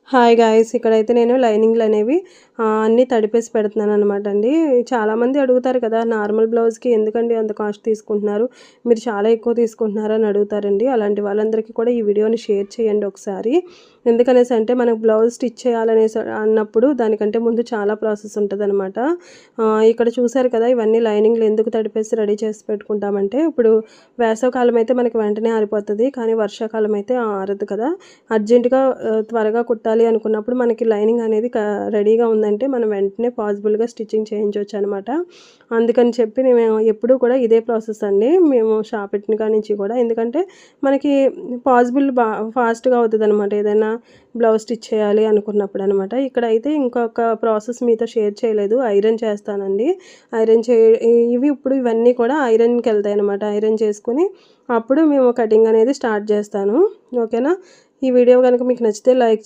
Hi guys, ఇక్కడైతే నేను లైనింగ్‌లనేవి అన్నీ తడిపేసి పెడుతున్నాననమాట అండి. చాలామంది అడుగుతారు కదా! నార్మల్ బ్లౌజ్‌కి ఎందుకండి అంత కాస్ట్ తీసుకుంటున్నారు? మీరు చాలా ఎక్కువ తీసుకుంటున్నారు అని అడుగుతారండి. అలాంటి వాళ్ళందరికీ కూడా ఈ వీడియోని షేర్ చేయండి ఒకసారి. ఎందుకనేసంటే మనకు బ్లౌజ్ స్టిచ్ అన్నప్పుడు దానికంటే ముందు చాలా ప్రాసెస్ ఉంటదనమాట. ఇక్కడ చూసారు కదా! ఇవన్నీ లైనింగ్‌లు ఎందుకు తడిపేసి రెడీ చేసి పెట్టుకుంటామంటే, ఇప్పుడు వేసవికాలం అయితే మనకి వెంటనే ఆరిపోతది. కానీ వర్షాకాలం అయితే ఆరదు కదా! అర్జెంట్‌గా త్వరగా కుట్టాలి అనుకున్నప్పుడు మనకి లైనింగ్ అనేది రెడీగా ఉందంటే మనం వెంటనే పాసిబుల్‌గా స్టిచ్చింగ్ చేయించొచ్చనమాట. అందుకని చెప్పి మేము ఎప్పుడూ కూడా ఇదే ప్రాసెస్ అండి. మేము షాప్ పెట్టిన కాడ నుంచి కూడా. ఎందుకంటే మనకి పాసిబుల్ ఫాస్ట్‌గా అవుతదనమాట. ఏదైనా బ్లౌజ్ స్టిచ్ చేయాలి అనుకున్నప్పుడనమాట. ఇక్కడైతే ఇంకొక ప్రాసెస్ మీతో షేర్ చేయలేదు. ఐరన్ చేస్తానండి. ఐరన్ చే ఇవన్నీ కూడా ఐరన్‌కెళ్తాయనమాట. ఐరన్ చేసుకొని అప్పుడు మేము కటింగ్ అనేది స్టార్ట్ చేస్తాను. ఓకేనా? ఈ వీడియో గనుక మీకు నచ్చితే లైక్